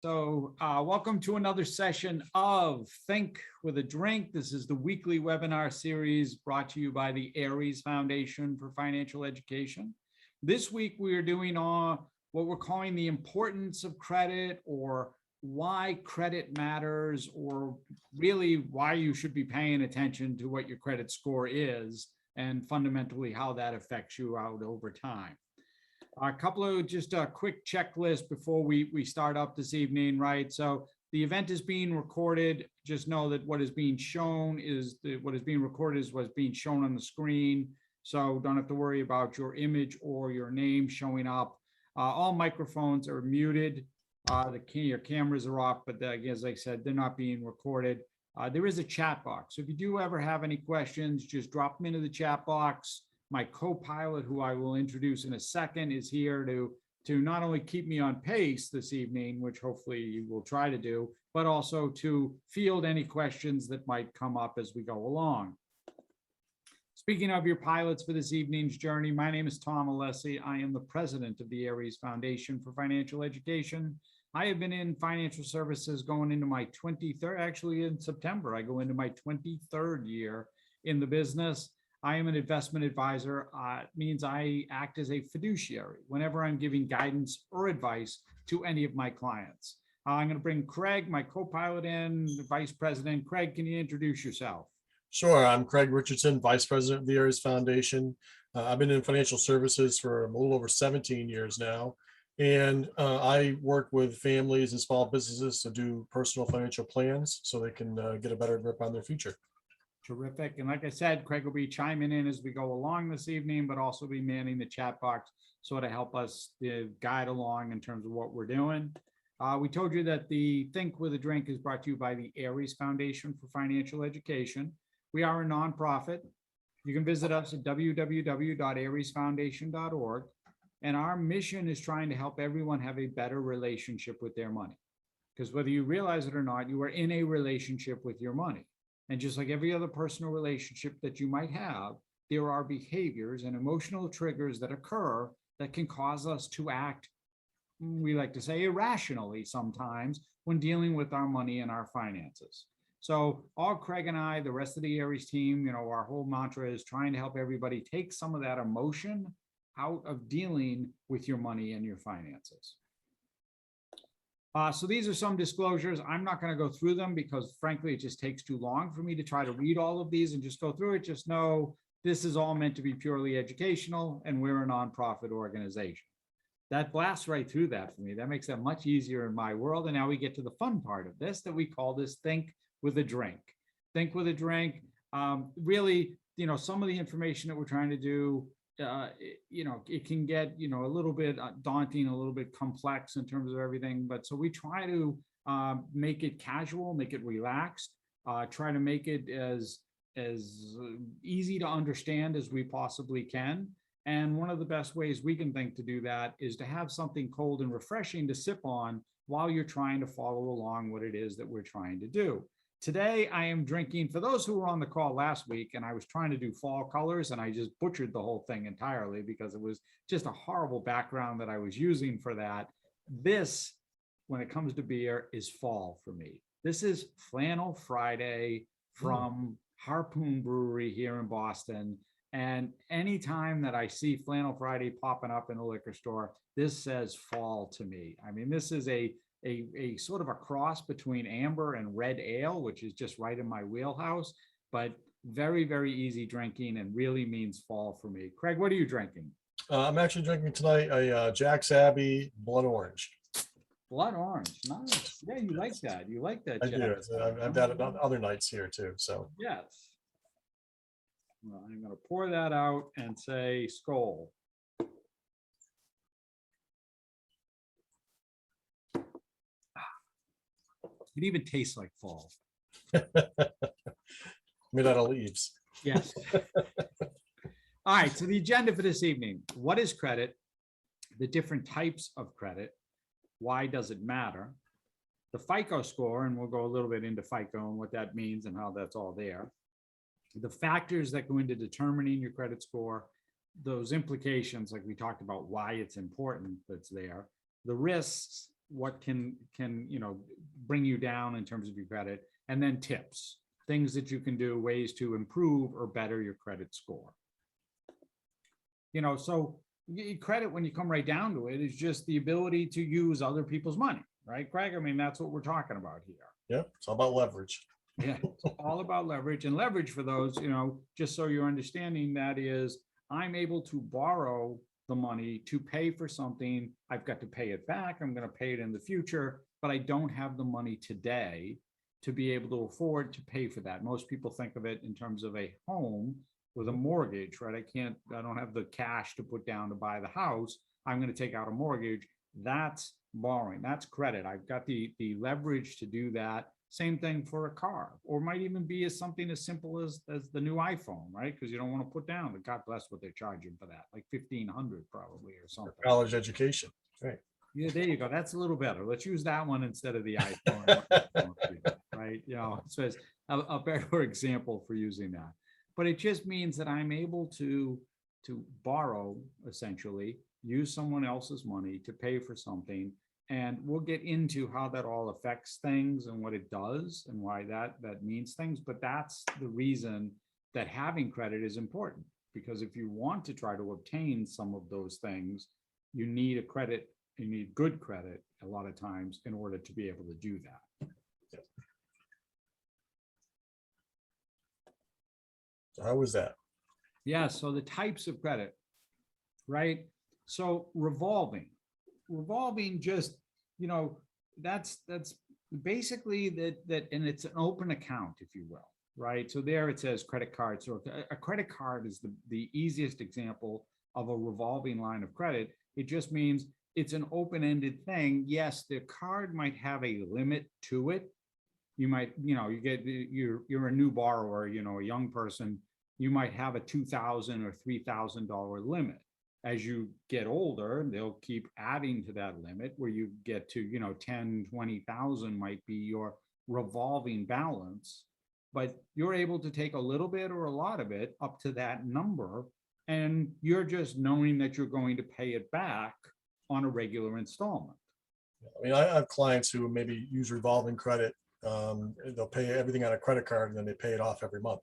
Welcome to another session of Think with a Drink. This is the weekly webinar series brought to you by the Aries Foundation for Financial Education. This week, we are doing what we're calling the importance of credit, or why credit matters, or really why you should be paying attention to what your credit score is, and fundamentally how that affects you out over time. A couple of just a quick checklist before we start up this evening, right? So the event is being recorded. Just know that what is being shown is what is being recorded is what's being shown on the screen. So don't have to worry about your image or your name showing up. All microphones are muted. Your cameras are off, but as I said, they're not being recorded. There is a chat box. So if you do ever have any questions, just drop them into the chat box. My co-pilot, who I will introduce in a second, is here to not only keep me on pace this evening, which hopefully you will try to do, but also to field any questions that might come up as we go along. Speaking of your pilots for this evening's journey, my name is Tom Alessi. I am the president of the Aries Foundation for Financial Education. I have been in financial services going into my 23rd, actually in September, I go into my 23rd year in the business. I am an investment advisor. It means I act as a fiduciary whenever I'm giving guidance or advice to any of my clients. I'm going to bring Craig, my co-pilot, in, the vice president. Craig, can you introduce yourself? Sure. I'm Craig Richardson, vice president of the Aries Foundation. I've been in financial services for a little over 17 years now. And I work with families and small businesses to do personal financial plans so they can get a better grip on their future. Terrific. And like I said, Craig will be chiming in as we go along this evening, but also be manning the chat box so to help us guide along in terms of what we're doing. We told you that the Think with a Drink is brought to you by the Aries Foundation for Financial Education. We are a nonprofit. You can visit us at www.ariesfoundation.org. And our mission is trying to help everyone have a better relationship with their money. Because whether you realize it or not, you are in a relationship with your money. And just like every other personal relationship that you might have, there are behaviors and emotional triggers that occur that can cause us to act, we like to say, irrationally sometimes when dealing with our money and our finances. So all Craig and I, the rest of the Aries team, our whole mantra is trying to help everybody take some of that emotion out of dealing with your money and your finances. So these are some disclosures. I'm not going to go through them because frankly, it just takes too long for me to try to read all of these and just go through it. Just know this is all meant to be purely educational, and we're a nonprofit organization. That blasts right through that for me. That makes that much easier in my world. And now we get to the fun part of this that we call this Think with a Drink. Think with a Drink. Really, some of the information that we're trying to do, it can get, a little bit daunting, a little bit complex in terms of everything. But so we try to make it casual, make it relaxed, try to make it as easy to understand as we possibly can. And one of the best ways we can think to do that is to have something cold and refreshing to sip on while you're trying to follow along what it is that we're trying to do. Today, I am drinking, for those who were on the call last week, and I was trying to do fall colors, and I just butchered the whole thing entirely because it was just a horrible background that I was using for that. This, when it comes to beer, is fall for me. This is Flannel Friday from Harpoon Brewery here in Boston. And anytime that I see Flannel Friday popping up in a liquor store, this says fall to me. I mean, this is a sort of a cross between amber and red ale, which is just right in my wheelhouse, but very, very easy drinking and really means fall for me. Craig, what are you drinking? I'm actually drinking tonight a Jack's Abbey Blood Orange. Blood Orange, nice. Yeah, you like that. You like that. I do. I've had it on other nights here too. So yes. Well, I'm going to pour that out and say skål. It even tastes like fall. Made out of leaves. Yes. All right. So the agenda for this evening: what is credit? The different types of credit. Why does it matter? The FICO score, and we'll go a little bit into FICO and what that means and how that's all there. The factors that go into determining your credit score, those implications, like we talked about, why it's important that's there. The risks what can bring you down in terms of your credit, and then tips, things that you can do, ways to improve or better your credit score. So credit, when you come right down to it, is just the ability to use other people's money, right, Craig? I mean, that's what we're talking about here. Yeah, it's all about leverage. Yeah, it's all about leverage. And leverage, for those, just so you're understanding, that is, I'm able to borrow the money to pay for something. I've got to pay it back. I'm going to pay it in the future, but I don't have the money today to be able to afford to pay for that. Most people think of it in terms of a home with a mortgage, right? I don't have the cash to put down to buy the house. I'm going to take out a mortgage. That's borrowing. That's credit. I've got the leverage to do that. Same thing for a car, or might even be as something as simple as the new iPhone, right? Because you don't want to put down, but God bless what they're charging for that, like $1,500 probably or something. College education, right? Yeah, there you go. That's a little better. Let's use that one instead of the iPhone, right? So it's a better example for using that. But it just means that I'm able to borrow, essentially, use someone else's money to pay for something. And we'll get into how that all affects things and what it does and why that means things. But that's the reason that having credit is important, because if you want to try to obtain some of those things, you need a credit. You need good credit a lot of times in order to be able to do that. So how was that? Yeah, so the types of credit, right? So revolving just, that's basically that, and it's an open account, if you will, right? So there it says credit card. So a credit card is the easiest example of a revolving line of credit. It just means it's an open-ended thing. Yes, the card might have a limit to it. You might, you're a new borrower, a young person, you might have a $2,000 or $3,000 limit. As you get older, they'll keep adding to that limit where you get to, 10, 20,000 might be your revolving balance, but you're able to take a little bit or a lot of it up to that number. And you're just knowing that you're going to pay it back on a regular installment. I mean, I have clients who maybe use revolving credit. They'll pay everything on a credit card and then they pay it off every month.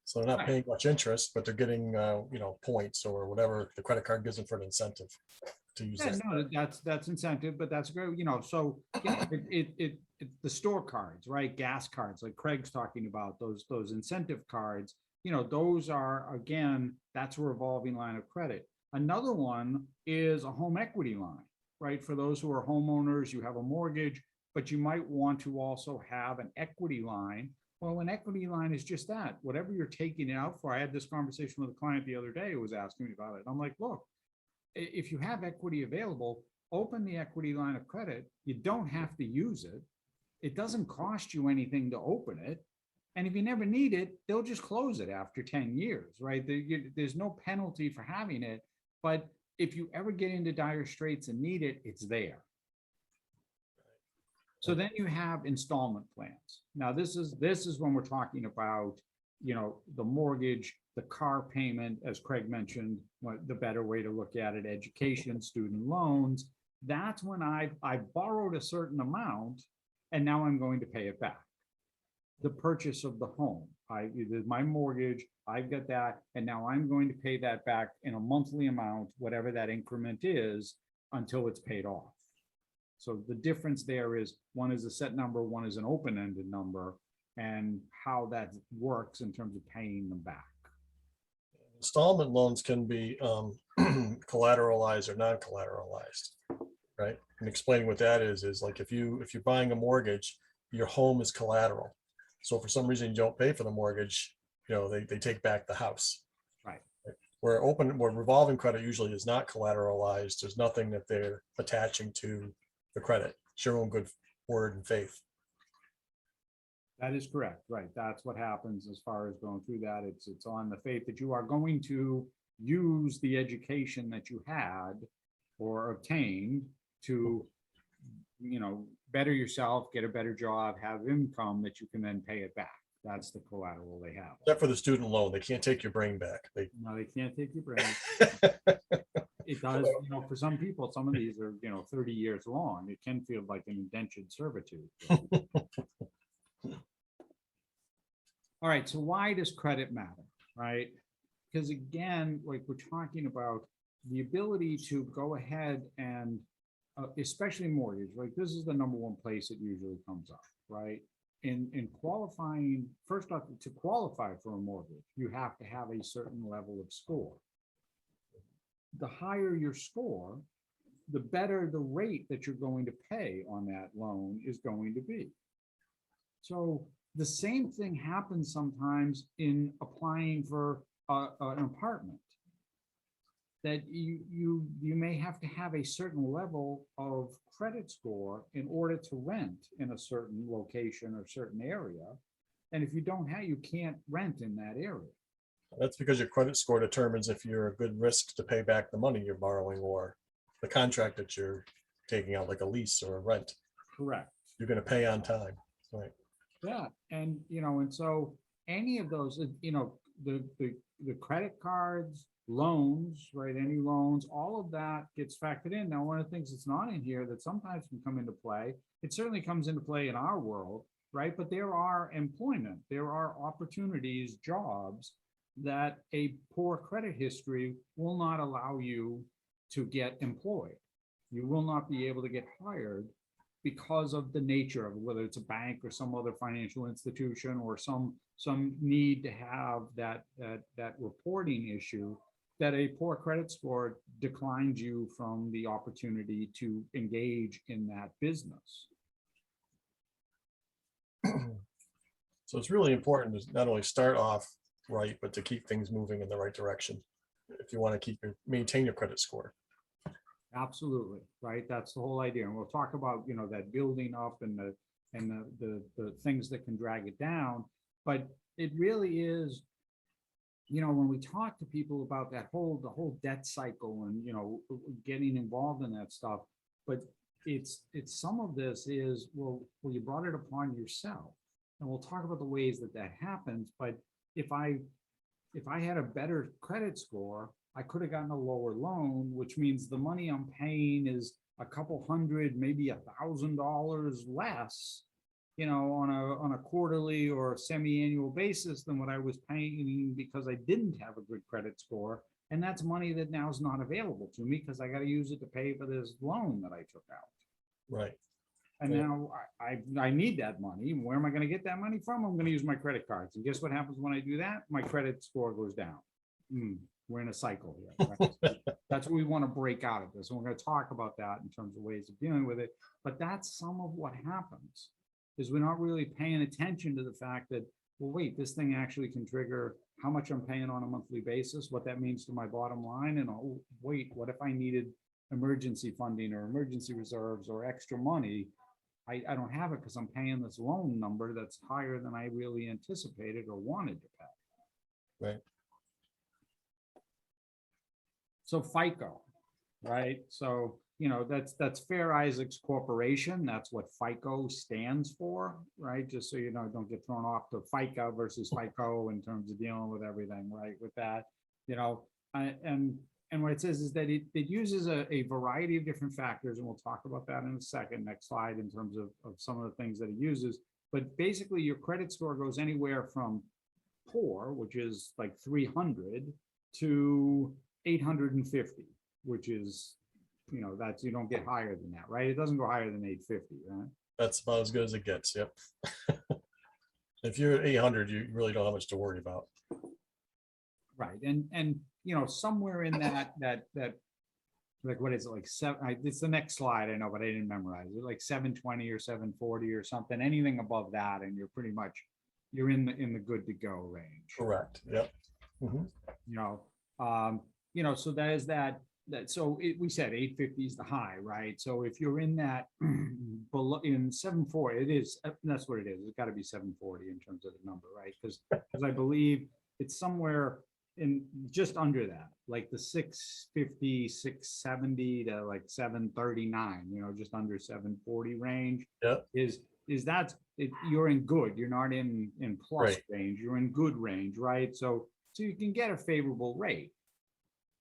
So they're not paying much interest, but they're getting, points or whatever the credit card gives them for an incentive to use that. No, that's incentive, but that's great. So the store cards, right? Gas cards, like Craig's talking about, those incentive cards, those are, again, that's a revolving line of credit. Another one is a home equity line, right? For those who are homeowners, you have a mortgage, but you might want to also have an equity line. Well, an equity line is just that, whatever you're taking it out for. I had this conversation with a client the other day who was asking me about it. I'm like, look, if you have equity available, open the equity line of credit. You don't have to use it. It doesn't cost you anything to open it. And if you never need it, they'll just close it after 10 years, right? There's no penalty for having it. But if you ever get into dire straits and need it, it's there. So then you have installment plans. Now, this is when we're talking about, the mortgage, the car payment, as Craig mentioned, the better way to look at it, education, student loans. That's when I've borrowed a certain amount and now I'm going to pay it back. The purchase of the home, my mortgage, I've got that, and now I'm going to pay that back in a monthly amount, whatever that increment is, until it's paid off. So the difference there is one is a set number, one is an open-ended number, and how that works in terms of paying them back. Installment loans can be collateralized or non-collateralized, right? And explaining what that is like if you're buying a mortgage, your home is collateral. So for some reason you don't pay for the mortgage, they take back the house. Right. Where revolving credit usually is not collateralized. There's nothing that they're attaching to the credit. It's your own good word and faith. That is correct. Right. That's what happens as far as going through that. It's on the faith that you are going to use the education that you had or obtained to, better yourself, get a better job, have income that you can then pay it back. That's the collateral they have. Except for the student loan, they can't take your brain back. No, they can't take your brain. It does, for some people, some of these are, 30 years long. It can feel like an indentured servitude. All right, so why does credit matter, right? Because again, like we're talking about the ability to go ahead and, especially mortgage, like this is the number one place it usually comes up, right? In qualifying, first off, to qualify for a mortgage, you have to have a certain level of score. The higher your score, the better the rate that you're going to pay on that loan is going to be. So the same thing happens sometimes in applying for an apartment. That you may have to have a certain level of credit score in order to rent in a certain location or certain area. And if you don't have, you can't rent in that area. That's because your credit score determines if you're a good risk to pay back the money you're borrowing or the contract that you're taking out, like a lease or a rent. Correct. You're going to pay on time. Right. Yeah. And, and so any of those, the credit cards, loans, right? Any loans, all of that gets factored in. Now, one of the things that's not in here that sometimes can come into play, it certainly comes into play in our world, right? But there are employment, there are opportunities, jobs that a poor credit history will not allow you to get employed. You will not be able to get hired because of the nature of whether it's a bank or some other financial institution or some need to have that reporting issue, that a poor credit score declines you from the opportunity to engage in that business. So it's really important to not only start off right, but to keep things moving in the right direction if you want to maintain your credit score. Absolutely, right? That's the whole idea. And we'll talk about, that building up and the things that can drag it down. But it really is, when we talk to people about the whole debt cycle and, getting involved in that stuff, but it's some of this is, well, you brought it upon yourself. And we'll talk about the ways that happens. But if I had a better credit score, I could have gotten a lower loan, which means the money I'm paying is a couple hundred, maybe $1,000 less, on a quarterly or semi-annual basis than what I was paying because I didn't have a good credit score. And that's money that now is not available to me because I got to use it to pay for this loan that I took out. Right. And now I need that money. Where am I going to get that money from? I'm going to use my credit cards. And guess what happens when I do that? My credit score goes down. We're in a cycle here. Right? That's what we want to break out of this. And we're going to talk about that in terms of ways of dealing with it. But that's some of what happens is we're not really paying attention to the fact that, well, wait, this thing actually can trigger how much I'm paying on a monthly basis, what that means to my bottom line. And oh, wait, what if I needed emergency funding or emergency reserves or extra money? I don't have it because I'm paying this loan number that's higher than I really anticipated or wanted to pay. Right. So FICO, right? So, that's Fair Isaacs Corporation. That's what FICO stands for, right? Just so you know, don't get thrown off to FICA versus FICO in terms of dealing with everything, right? With that, and what it says is that it uses a variety of different factors, and we'll talk about that in a second, next slide, in terms of some of the things that it uses. But basically, your credit score goes anywhere from poor, which is like 300, to 850, which is, that's, you don't get higher than that, right? It doesn't go higher than 850, right? That's about as good as it gets. Yep. If you're at 800, you really don't have much to worry about. Right. And somewhere in that, like, what is it, like it's the next slide, I know, but I didn't memorize it, like 720 or 740 or something, anything above that, and you're in the good to go range. Correct. Yep. Mm-hmm. So that is that we said 850 is the high, right? So if you're in that below in 740, it is, that's what it is. It's got to be 740 in terms of the number, right? Because I believe it's somewhere in just under that, like the 650, 670 to like 739, just under 740 range. Yep. is is that you're in good, you're not in plus Right. range, you're in good range, right? So you can get a favorable rate.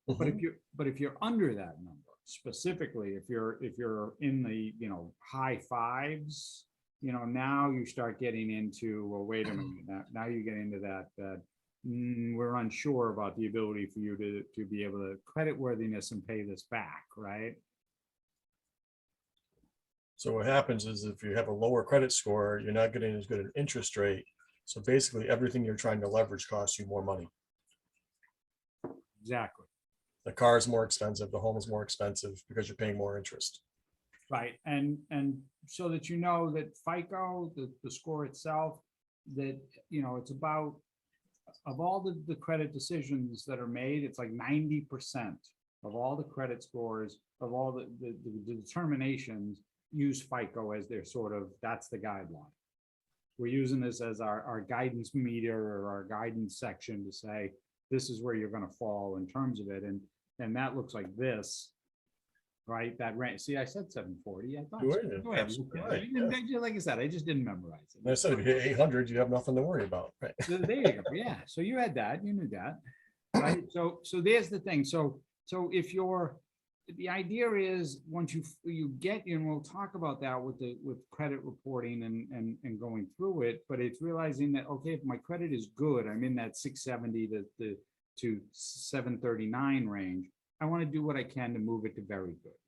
But Mhm. if you're under that number, specifically if you're in the, high fives, now you start getting into, well, wait a minute, now you get into that we're unsure about the ability for you to be able to credit worthiness and pay this back, right? So what happens is if you have a lower credit score, you're not getting as good an interest rate. So basically everything you're trying to leverage costs you more money. Exactly. The car is more expensive, the home is more expensive because you're paying more interest. Right. And so that that FICO, the score itself, that, it's about, of all the credit decisions that are made, it's like 90% of all the credit scores, of all the determinations, use FICO as their sort of, that's the guideline. We're using this as our guidance meter or our guidance section to say, this is where you're going to fall in terms of it. And that looks like this, right? That range. See, I said 740. I thought. You So. are, Go ahead. absolutely Okay. right. Yeah. Like I said, I just didn't memorize it. And I said, if you hit 800, you have nothing to worry about. Right. So there you go. Yeah. So you had that. You knew that, right? So there's the thing. So if the idea is once you get, and we'll talk about that with credit reporting and going through it, but it's realizing that, okay, if my credit is good, I'm in that 670 to 739 range, I want to do what I can to move it to very good,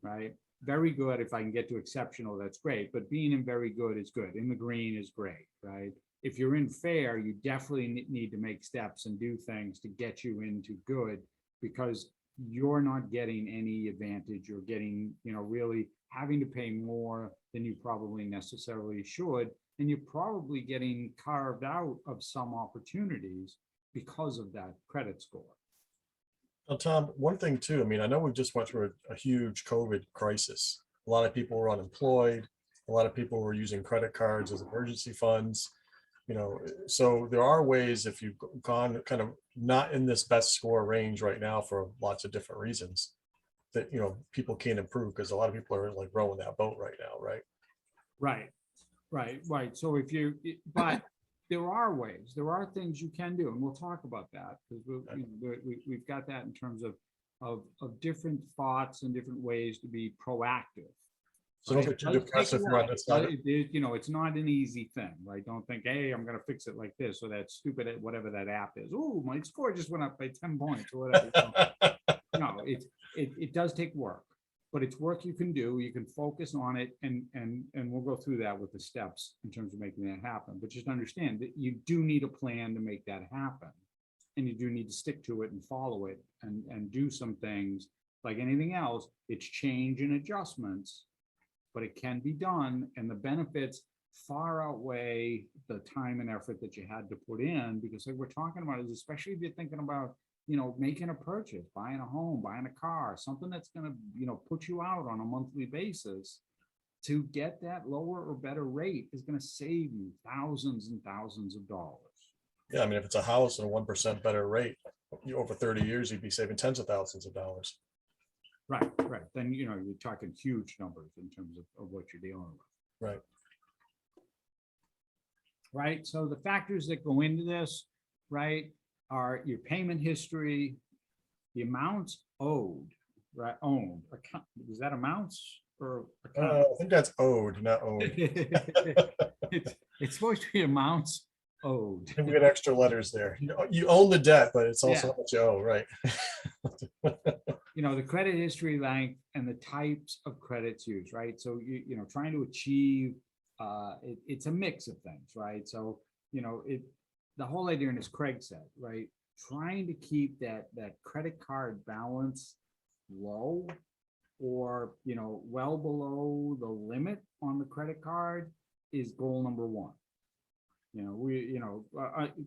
right? Very good. If I can get to exceptional, that's great. But being in very good is good. In the green is great, right? If you're in fair, you definitely need to make steps and do things to get you into good, because you're not getting any advantage. You're getting, really having to pay more than you probably necessarily should. And you're probably getting carved out of some opportunities because of that credit score. Well, Tom, one thing too, I mean, I know we just went through a huge COVID crisis. A lot of people were unemployed. A lot of people were using credit cards as emergency funds. So there are ways, if you've gone kind of not in this best score range right now for lots of different reasons, that, people can't improve, because a lot of people are like rowing that boat right now, right? Right. So but there are ways, there are things you can do, and we'll talk about that, because we've got that in terms of different thoughts and different ways to be proactive. So don't get too depressed if you're on this side. It's not an easy thing, right? Don't think, hey, I'm going to fix it like this, or that stupid, whatever that app is. Oh, my score just went up by 10 points or whatever. No, it does take work, but it's work you can do. You can focus on it, and we'll go through that with the steps in terms of making that happen. But just understand that you do need a plan to make that happen, and you do need to stick to it and follow it and do some things. Like anything else, it's change and adjustments, but it can be done, and the benefits far outweigh the time and effort that you had to put in. Because like we're talking about is, especially if you're thinking about, making a purchase, buying a home, buying a car, something that's going to, put you out on a monthly basis, to get that lower or better rate is going to save you thousands and thousands of dollars. Yeah, I mean, if it's a house and a 1% better rate, over 30 years, you'd be saving tens of thousands of dollars. Right. Then, you're talking huge numbers in terms of what you're dealing with. Right. Right. So the factors that go into this, right, are your payment history, the amounts owed, right? Owned. Account, is that amounts or account? I think that's owed, not owned. It's supposed to be amounts owed. And we got extra letters there. You own the debt, but it's also how much you owe, right? The credit history length and the types of credits used, right? So trying to achieve, it's a mix of things, right? So the whole idea, and as Craig said, right, trying to keep that credit card balance low, or well below the limit on the credit card, is goal number one.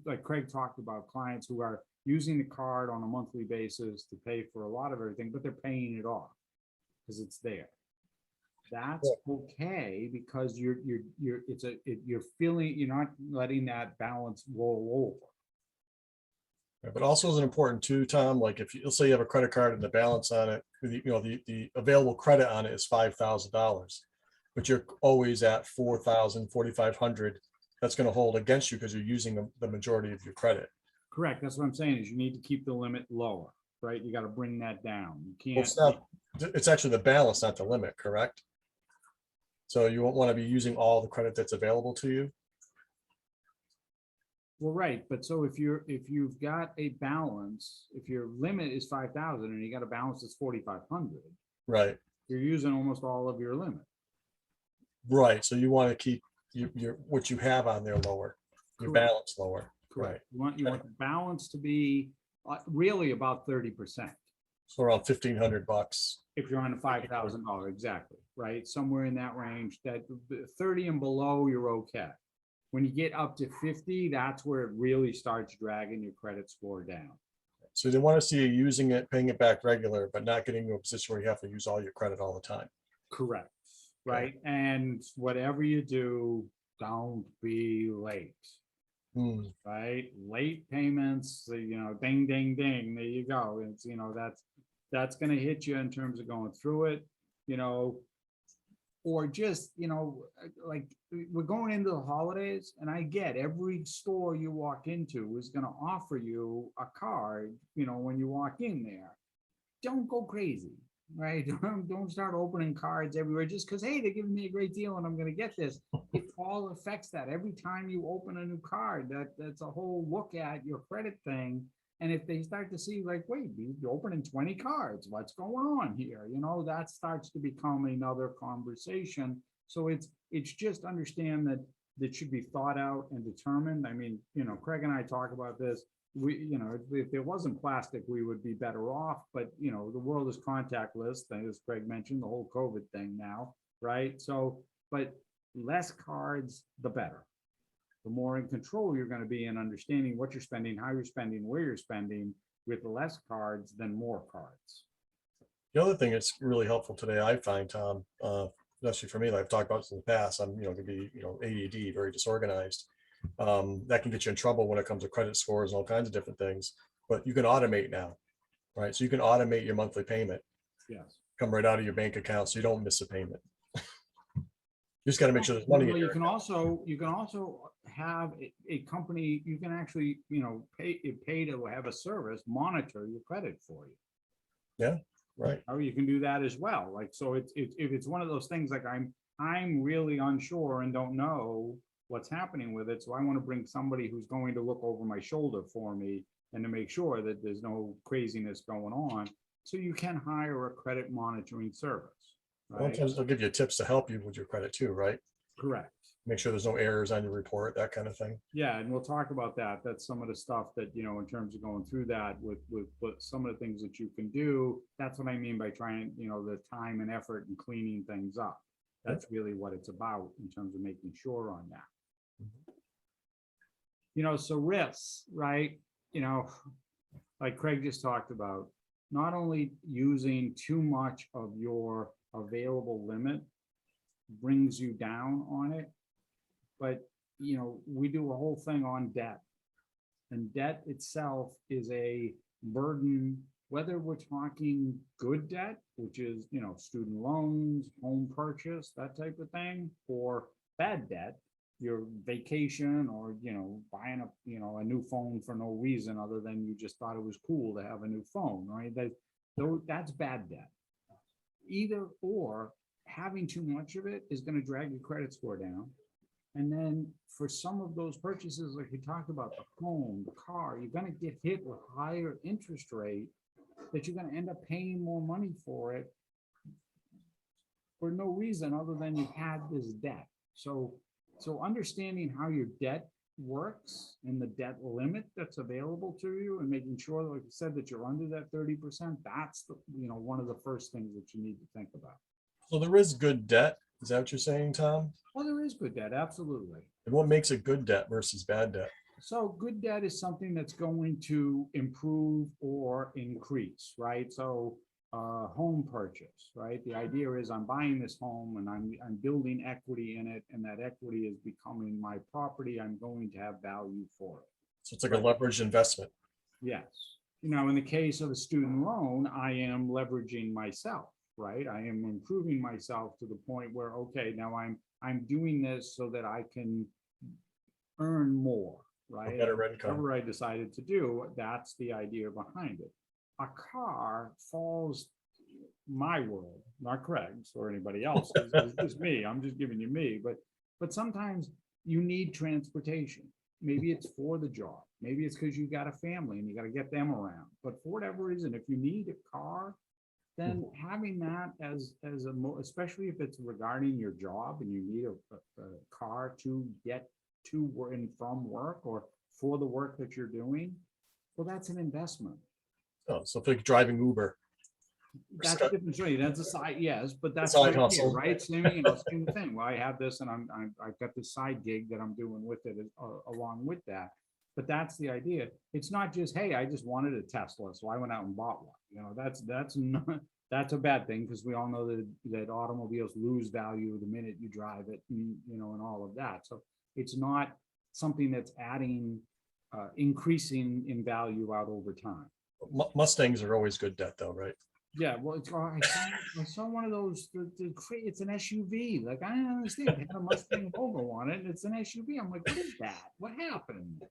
Like Craig talked about, clients who are using the card on a monthly basis to pay for a lot of everything, but they're paying it off because it's there. That's okay, because you're feeling, you're not letting that balance roll over. But also is important too, Tom, like if let's say you have a credit card and the balance on it, the available credit on it is $5,000. but you're always at 4,000, 4,500. That's going to hold against you because you're using the majority of your credit. Correct. That's what I'm saying is you need to keep the limit lower, right? You got to bring that down. You Well, can't. it's not, it's actually the balance, not the limit, correct? So you won't want to be using all the credit that's available to you. Well, right, but so if you've got a balance, if your limit is 5,000 and you got a balance that's 4,500, Right, you're using almost all of your limit. right. So you want to keep your what you have on there lower, your Correct. balance lower. Right. Correct. You want the balance to be really about 30%. So around $1,500. If you're on a $5,000, exactly, right? Somewhere in that range, that 30 and below, you're okay. When you get up to 50, that's where it really starts dragging your credit score down. So they want to see you using it, paying it back regular, but not getting into a position where you have to use all your credit all the time. Correct. Right. And whatever you do, don't be late. Right. Late payments, ding, ding, ding. There you go. It's, that's going to hit you in terms of going through it, or just, like we're going into the holidays, and I get every store you walk into is going to offer you a card, when you walk in there. Don't go crazy, right? Don't start opening cards everywhere just because, hey, they're giving me a great deal and I'm going to get this. It all affects that. Every time you open a new card, that's a whole look at your credit thing. And if they start to see like, wait, you're opening 20 cards, what's going on here? That starts to become another conversation. So it's just understand that should be thought out and determined. I mean, Craig and I talk about this. If it wasn't plastic, we would be better off. But, the world is contactless, as Craig mentioned, the whole COVID thing now, right? So, but less cards, the better. The more in control you're going to be in understanding what you're spending, how you're spending, where you're spending, with less cards than more cards. The other thing that's really helpful today, I find, Tom, especially for me, like I've talked about this in the past, I'm, going to be, ADD, very disorganized. That can get you in trouble when it comes to credit scores and all kinds of different things, but you can automate now, right? So you can automate your monthly payment. Yes. Come right out of your bank account so you don't miss a payment. You just got to make sure there's money in You your can also have a company, you can actually, pay to have a service monitor your credit for you. Yeah, right. Or you can do that as well. Like, so if it's one of those things like I'm really unsure and don't know what's happening with it, so I want to bring somebody who's going to look over my shoulder for me and to make sure that there's no craziness going on. So you can hire a credit monitoring service. Right? Sometimes they'll give you tips to help you with your credit too, right? Correct. Make sure there's no errors on your report, that kind of thing. Yeah, and we'll talk about that. That's some of the stuff that, in terms of going through that with some of the things that you can do. That's what I mean by trying, the time and effort and cleaning things up. That's really what it's about in terms of making sure on that. So risks, right? Like Craig just talked about, not only using too much of your available limit brings you down on it, but we do a whole thing on debt, and debt itself is a burden, whether we're talking good debt, which is student loans, home purchase, that type of thing, or bad debt, your vacation, or buying a new phone for no reason other than you just thought it was cool to have a new phone, right? That's bad debt. Either or, having too much of it is going to drag your credit score down. And then for some of those purchases, like we talked about, the home, the car, you're going to get hit with higher interest rate that you're going to end up paying more money for it for no reason other than you had this debt. So understanding how your debt works and the debt limit that's available to you, and making sure, like you said, that you're under that 30%, that's one of the first things that you need to think about. So there is good debt. Is that what you're saying, Tom? Well, there is good debt, absolutely. And what makes a good debt versus bad debt? So good debt is something that's going to improve or increase, right? So home purchase, right? The idea is I'm buying this home and I'm building equity in it, and that equity is becoming my property. I'm going to have value for it. So it's like a leveraged investment. Yes. In the case of a student loan, I am leveraging myself, right? I am improving myself to the point where, okay, now I'm doing this so that I can earn more, A right? better income. Whatever I decided to do, that's the idea behind it. A car falls, my world, not Craig's or anybody else's. It's just me. I'm just giving you me. But sometimes you need transportation. Maybe it's for the job. Maybe it's because you got a family and you got to get them around. But for whatever reason, if you need a car, then having that as especially if it's regarding your job and you need a car to get to and from work or for the work that you're doing, well, that's an investment. Oh, so like driving Uber. That's a different story. That's a side, yes, but that's Side the idea, hustle. right? Same, same thing. Well, I have this and I've got this side gig that I'm doing with it along with that. But that's the idea. It's not just, hey, I just wanted a Tesla, so I went out and bought one. That's not, that's a bad thing because we all know that automobiles lose value the minute you drive it, and all of that. So it's not something that's adding, increasing in value out over time. Mustangs are always good debt though, right? Yeah, well, I saw one of those. It's an SUV. Like I don't understand. It had a Mustang logo on it, and it's an SUV. I'm like, what is that? What happened?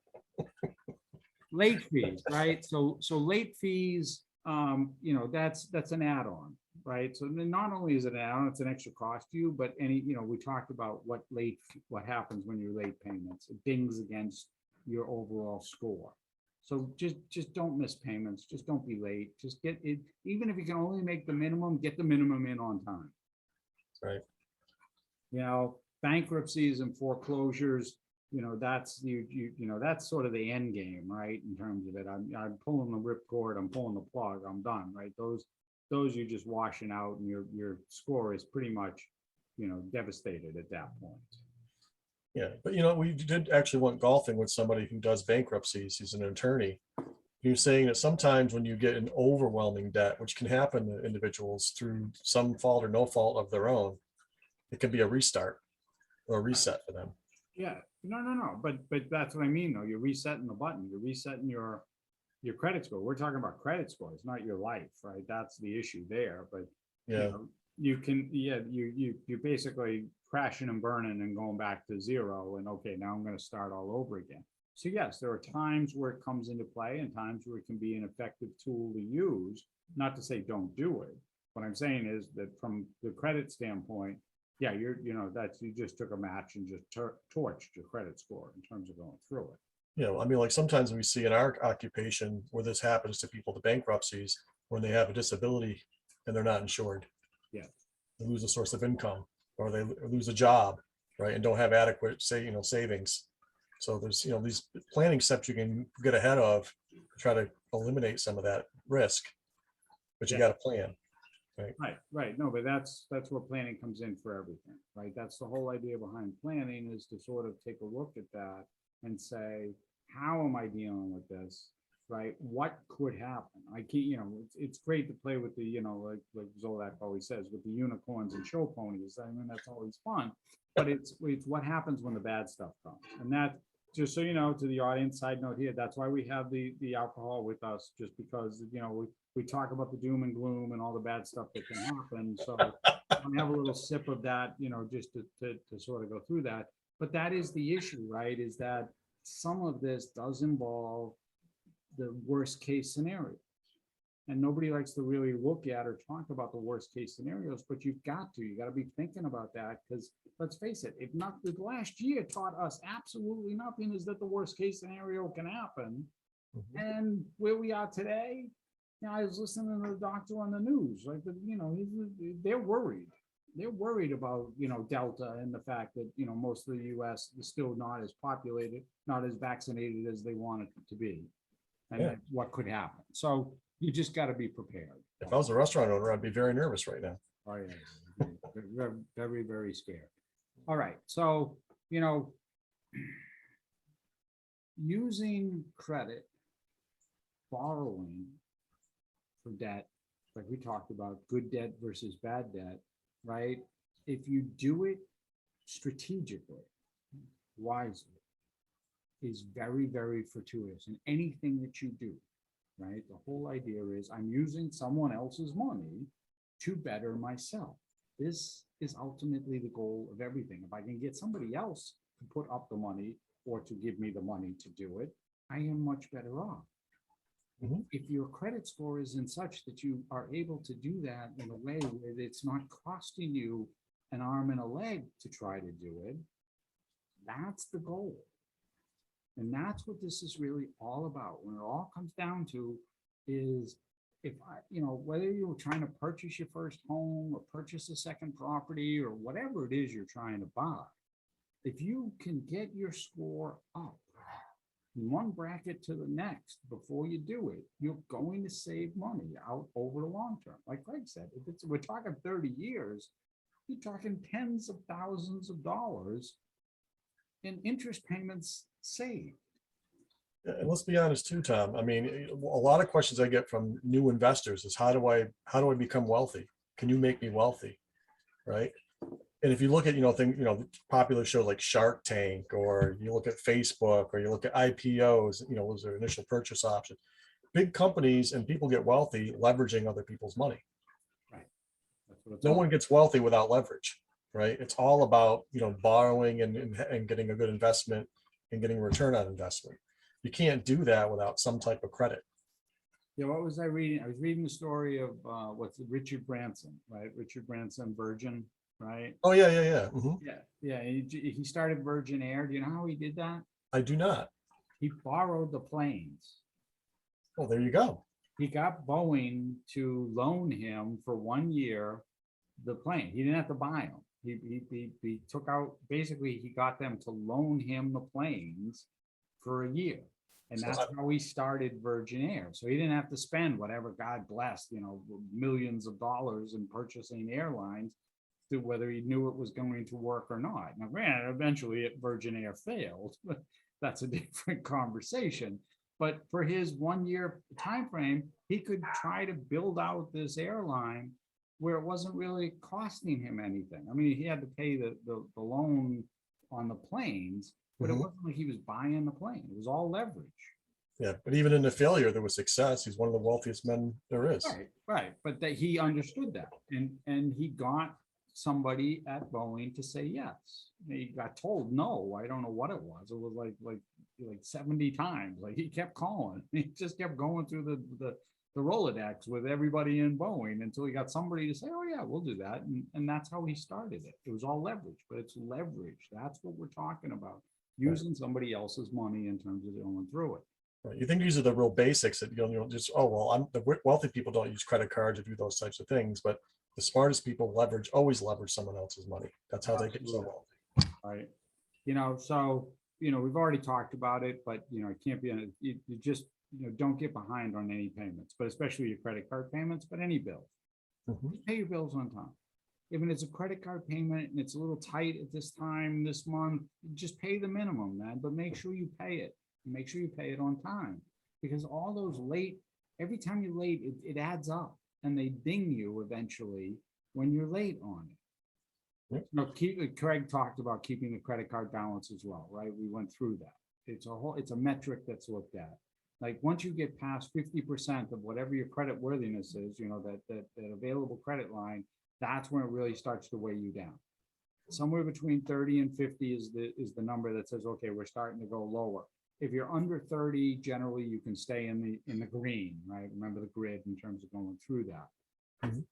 Late fees, right? So late fees. That's an add-on, right? So not only is it an add-on, it's an extra cost to you, but we talked about what happens when you're late payments. It dings against your overall score. So just don't miss payments. Just don't be late. Just get it. Even if you can only make the minimum, get the minimum in on time. Right. Bankruptcies and foreclosures, that's that's sort of the end game, right? In terms of it, I'm pulling the ripcord, I'm pulling the plug, I'm done, right? Those you're just washing out, and your score is pretty much, devastated at that point. Yeah, but we did actually went golfing with somebody who does bankruptcies. He's an attorney. He was saying that sometimes when you get an overwhelming debt, which can happen to individuals through some fault or no fault of their own, it can be a restart or a reset for them. Yeah, no, but that's what I mean though. You're resetting the button. You're resetting your credit score. We're talking about credit scores, not your life, right? That's the issue there. But Yeah. you can, you're basically crashing and burning and going back to zero. And okay, now I'm going to start all over again. So yes, there are times where it comes into play and times where it can be an effective tool to use. Not to say don't do it. What I'm saying is that from the credit standpoint, yeah, you just took a match and just torched your credit score in terms of going through it. I mean, like sometimes we see in our occupation where this happens to people, the bankruptcies, when they have a disability and they're not insured. Yeah. They lose a source of income or they lose a job, right? And don't have adequate, savings. So there's, these planning steps you can get ahead of to try to eliminate some of that risk, but you got to plan. Right. No, but that's where planning comes in for everything, right? That's the whole idea behind planning, is to sort of take a look at that and say, how am I dealing with this, right? What could happen? I can't, it's great to play with the, like Zolak always says, with the unicorns and show ponies. I mean, that's always fun, but it's what happens when the bad stuff comes. And that, just so you know, to the audience, side note here, that's why we have the alcohol with us, just because, we talk about the doom and gloom and all the bad stuff that can happen. So I have a little sip of that, just to sort of go through that. But that is the issue, right? Is that some of this does involve the worst case scenario. And nobody likes to really look at or talk about the worst case scenarios, but you got to be thinking about that, because let's face it, if not, the last year taught us absolutely nothing, is that the worst case scenario can happen. Mm-hmm. And where we are today, I was listening to the doctor on the news, like, they're worried. They're worried about, Delta and the fact that, most of the US is still not as populated, not as vaccinated as they want it to be. And what could happen. So you just got to be prepared. If I was a restaurant owner, I'd be very nervous right now. Oh, yeah. Very, very, very scared. All right. So, using credit, borrowing for debt, like we talked about, good debt versus bad debt, right? If you do it strategically, wisely, is very, very fortuitous in anything that you do, right? The whole idea is I'm using someone else's money to better myself. This is ultimately the goal of everything. If I can get somebody else to put up the money or to give me the money to do it, I am much better off. Mhm. If your credit score isn't such that you are able to do that in a way where it's not costing you an arm and a leg to try to do it, that's the goal. And that's what this is really all about. When it all comes down to is, if I, whether you're trying to purchase your first home or purchase a second property or whatever it is you're trying to buy, if you can get your score up from one bracket to the next before you do it, you're going to save money out over the long term. Like Craig said, if we're talking 30 years, you're talking tens of thousands of dollars in interest payments saved. And let's be honest too, Tom. I mean, a lot of questions I get from new investors is how do I become wealthy? Can you make me wealthy? Right. And if you look at, popular shows like Shark Tank, or you look at Facebook, or you look at IPOs, those are initial purchase options. Big companies and people get wealthy leveraging other people's money. Right. That's what it's No all one gets wealthy without leverage, right? It's all about, borrowing and getting a good investment and getting a return on investment. You can't do that without some type of credit. Yeah, what was I reading? I was reading the story of what's it, Richard Branson, right? Richard Branson, Virgin, right? Oh yeah, yeah, yeah. Mhm. Yeah. He started Virgin Air. Do you know how he did that? I do not. He borrowed the planes. Oh, there you go. He got Boeing to loan him for 1 year the plane. He didn't have to buy them. He took out, basically, he got them to loan him the planes for a year. And So that's how he started Virgin Air. So he didn't have to spend whatever, God blessed, millions of dollars in purchasing airlines, to whether he knew it was going to work or not. Now, granted, eventually Virgin Air failed, but that's a different conversation. But for his 1 year time frame, he could try to build out this airline where it wasn't really costing him anything. I mean, he had to pay the loan on the planes, but it Mhm. wasn't like he was buying the plane. It was all leverage. Yeah, but even in the failure, there was success. He's one of the wealthiest men there is. Right. But that he understood that, and he got somebody at Boeing to say yes. He got told no. I don't know what it was. It was like 70 times. Like, he kept calling. He just kept going through the Rolodex with everybody in Boeing until he got somebody to say, oh yeah, we'll do that. And that's how he started it. It was all leverage, but it's leverage. That's what we're talking about. Using somebody else's money in terms of going through it. Right. You think these are the real basics that just, oh well, the wealthy people don't use credit cards or do those types of things, but the smartest people always leverage someone else's money. That's how they get so wealthy. Right. So, we've already talked about it, but it can't be, you just, don't get behind on any payments, but especially your credit card payments, but any bill. Mhm. Just pay your bills on time. Even if it's a credit card payment and it's a little tight at this time, this month, just pay the minimum, man, but make sure you pay it. Make sure you pay it on time, because all those every time you're late, it adds up, and they ding you eventually when you're late on it. Yep. Craig talked about keeping the credit card balance as well, right? We went through that. It's a metric that's looked at. Like, once you get past 50% of whatever your credit worthiness is, that available credit line, that's when it really starts to weigh you down. Somewhere between 30 and 50 is the number that says, okay, we're starting to go lower. If you're under 30, generally you can stay in the green, right? Remember the grid in terms of going through that. Mhm.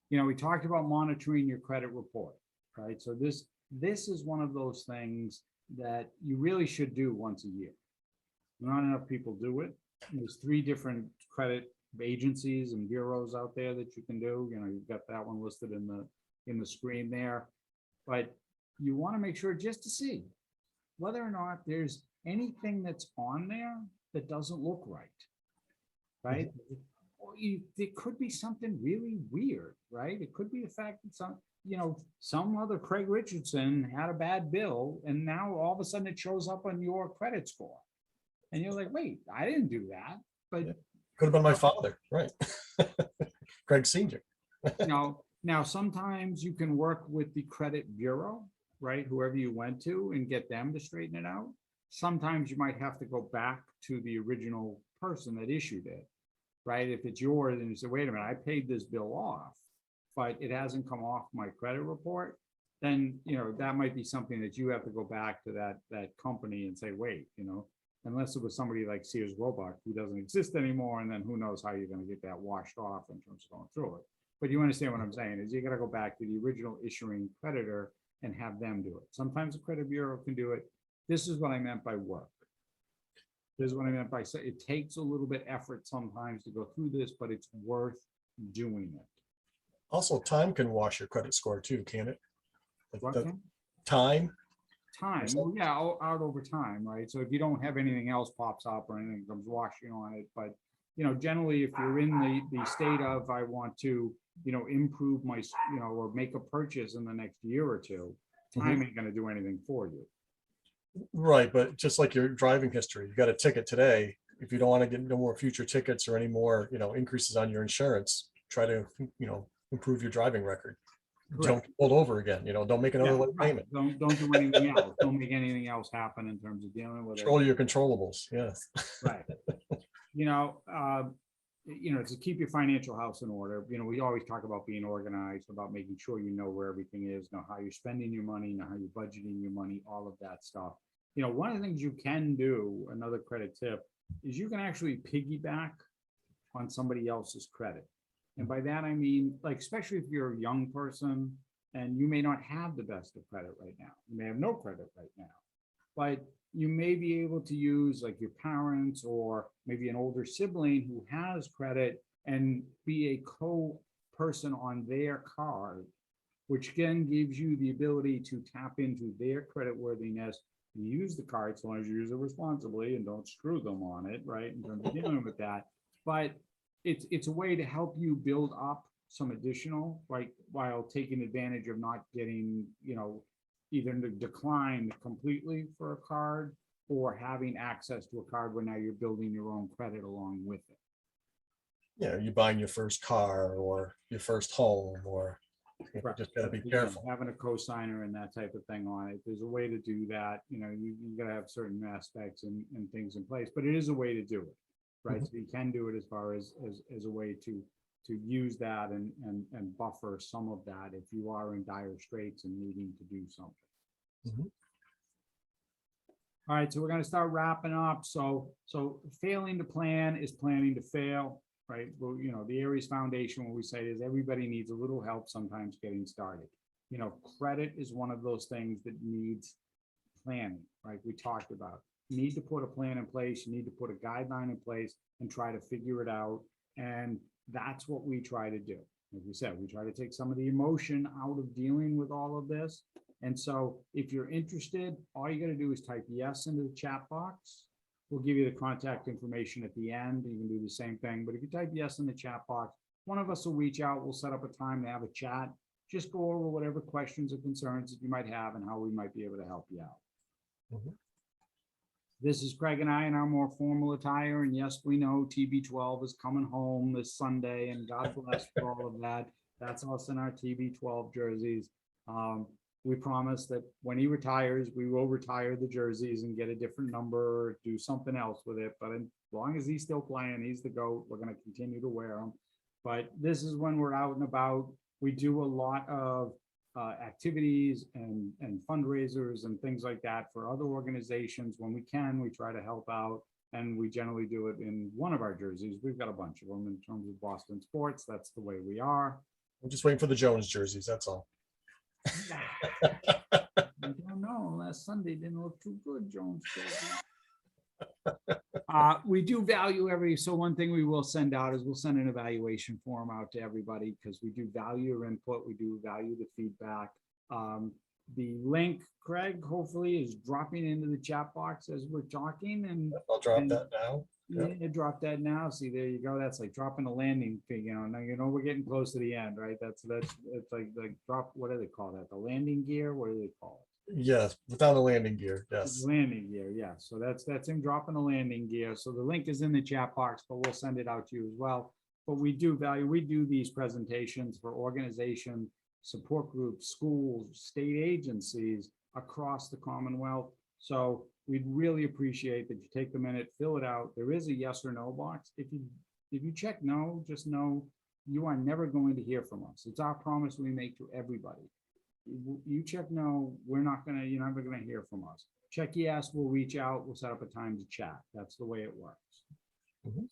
We talked about monitoring your credit report, right? So this is one of those things that you really should do once a year. Not enough people do it. There's 3 different credit agencies and bureaus out there that you can do. You've got that one listed in the screen there, but you want to make sure, just to see whether or not there's anything that's on there that doesn't look right? Or there could be something really weird, right? It could be the fact that some other Craig Richardson had a bad bill, and now all of a sudden it shows up on your credit score, and you're like, wait, I didn't do that. But Yeah. Could have been my father, right? Craig Senior. now sometimes you can work with the credit bureau, right? Whoever you went to, and get them to straighten it out. Sometimes you might have to go back to the original person that issued it, right? If it's yours and you say, wait a minute, I paid this bill off, but it hasn't come off my credit report, then, that might be something that you have to go back to that company and say, wait, unless it was somebody like Sears Roebuck who doesn't exist anymore, and then who knows how you're gonna get that washed off in terms of going through it. But you understand what I'm saying, is you gotta go back to the original issuing creditor and have them do it. Sometimes the credit bureau can do it. This is what I meant by work. This is what I meant by say, it takes a little bit effort sometimes to go through this, but it's worth doing it. Also, time can wash your credit score too, can it? Like What the can? time. Time, well, yeah, out over time, right? So if you don't have anything else pops up or anything comes washing on it, but generally, if you're in the state of, I want to, improve my, or make a purchase in the next year or two, time ain't gonna do anything for you. Right, but just like your driving history, you got a ticket today. If you don't want to get no more future tickets or any more, increases on your insurance, try to, improve your driving record. Don't get pulled over again, don't make another Yeah, late right. payment. Don't do anything else. Don't make anything else happen in terms of dealing with it. Control your controllables, yes. Right. To keep your financial house in order, we always talk about being organized, about making sure you know where everything is, know how you're spending your money, know how you're budgeting your money, all of that stuff. One of the things you can do, another credit tip, is you can actually piggyback on somebody else's credit. And by that, I mean, like, especially if you're a young person and you may not have the best of credit right now, you may have no credit right now, but you may be able to use like your parents or maybe an older sibling who has credit and be a co-person on their card, which again gives you the ability to tap into their credit worthiness. You use the card, so long as you use it responsibly and don't screw them on it, right? In terms of dealing with that. But it's a way to help you build up some additional, right, while taking advantage of not getting, either declined completely for a card or having access to a card where now you're building your own credit along with it. Yeah, you buying your first car or your first home, or Right. just gotta be careful. Having a cosigner and that type of thing on it. There's a way to do that. You gotta have certain aspects and things in place, but it is a way to do it, right? So you can do it as far as a way to use that and buffer some of that if you are in dire straits and needing to do something. All right, so we're going to start wrapping up. So failing to plan is planning to fail, right? Well, the Aries Foundation, what we say is everybody needs a little help sometimes getting started. Credit is one of those things that needs planning, right? We talked about. You need to put a plan in place. You need to put a guideline in place and try to figure it out. And that's what we try to do. Like we said, we try to take some of the emotion out of dealing with all of this. And so if you're interested, all you got to do is type yes into the chat box. We'll give you the contact information at the end. You can do the same thing. But if you type yes in the chat box, one of us will reach out. We'll set up a time to have a chat. Just go over whatever questions or concerns that you might have and how we might be able to help you out. This is Craig and I in our more formal attire. And yes, we know TB12 is coming home this Sunday, and God bless for all of that. That's us in our TB12 jerseys. We promise that when he retires, we will retire the jerseys and get a different number or do something else with it. But as long as he's still playing, he's the GOAT. We're going to continue to wear them. But this is when we're out and about. We do a lot of activities and fundraisers and things like that for other organizations. When we can, we try to help out, and we generally do it in one of our jerseys. We've got a bunch of them in terms of Boston sports. That's the way we are. I'm just waiting for the Jones jerseys, that's all. I don't know. Last Sunday didn't look too good, Jones. We do value so one thing we will send out is we'll send an evaluation form out to everybody because we do value your input. We do value the feedback. The link, Craig, hopefully is dropping into the chat box as we're talking. And I'll drop that now. Yeah, drop that now. See, there you go. That's like dropping a landing thing. Now we're getting close to the end, right? It's like drop. What do they call that? The landing gear. What do they call it? Yes, without a landing gear. Yes. Landing gear. Yeah. So that's him dropping the landing gear. So the link is in the chat box, but we'll send it out to you as well. But we do these presentations for organizations, support groups, schools, state agencies across the Commonwealth. So we'd really appreciate that you take the minute, fill it out. There is a yes or no box. If you check no, just know you are never going to hear from us. It's our promise we make to everybody. You check no, you're never gonna hear from us. Check yes, we'll reach out, we'll set up a time to chat. That's the way it works. Mhm.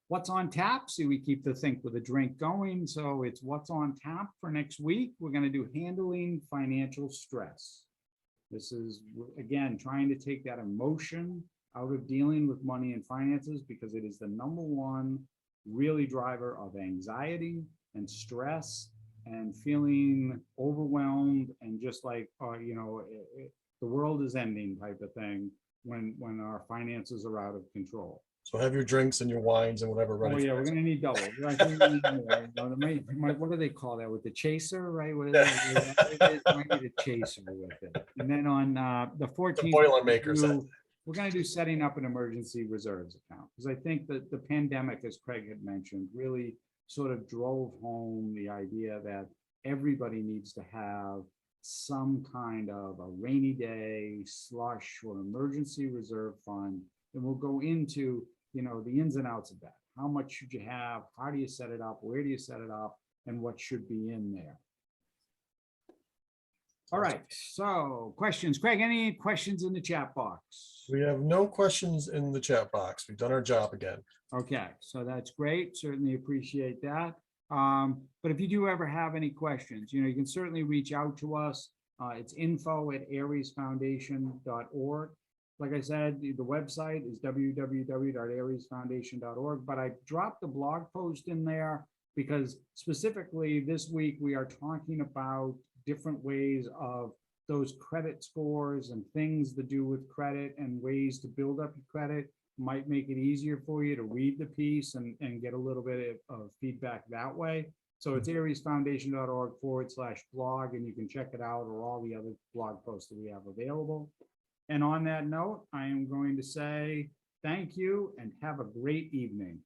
What's on tap? See, we keep the Think with a Drink going. So it's what's on tap for next week. We're gonna do handling financial stress. This is, again, trying to take that emotion out of dealing with money and finances, because it is the #1 really driver of anxiety and stress and feeling overwhelmed and just like, the world is ending type of thing when our finances are out of control. So have your drinks and your wines and whatever ready. Oh, for yeah, we're next gonna need double. I think we need more. What do they call that with the chaser, right? What is it? Might need a chaser with it. And then on the 14th, Boilermakers. we're gonna do setting up an emergency reserves account. Because I think that the pandemic, as Craig had mentioned, really sort of drove home the idea that everybody needs to have some kind of a rainy day slush or emergency reserve fund. And we'll go into, the ins and outs of that. How much should you have? How do you set it up? Where do you set it up? And what should be in there? All right, so questions. Craig, any questions in the chat box? We have no questions in the chat box. We've done our job again. Okay, so that's great. Certainly appreciate that. But if you do ever have any questions, you can certainly reach out to us. It's info@aresfoundation.org. Like I said, the website is www.aresfoundation.org, but I dropped a blog post in there because specifically this week we are talking about different ways of those credit scores and things to do with credit and ways to build up your credit. Might make it easier for you to read the piece and get a little bit of feedback that way. So it's aresfoundation.org/blog, and you can check it out, or all the other blog posts that we have available. And on that note, I am going to say thank you and have a great evening.